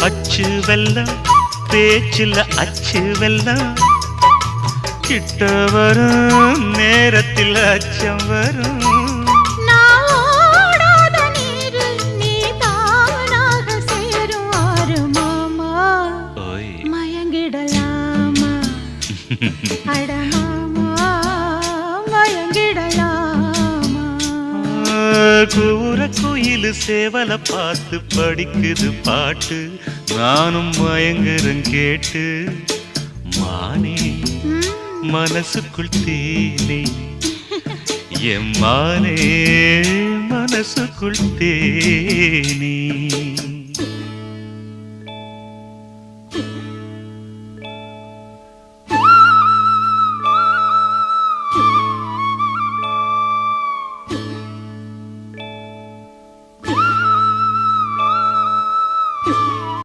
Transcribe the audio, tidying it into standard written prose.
அச்சு வெல்லம் பேச்சில் அச்சு வெல்லம் கிட்ட வரும் நேரத்தில் அச்சம் வரும் கூற குயிலு சேவல பார்த்து படிக்குது பாட்டு நானும் மயங்குறேன் கேட்டு மானே மனசுக்குள் தேனே என் மானே மனசுக்குள் தேனே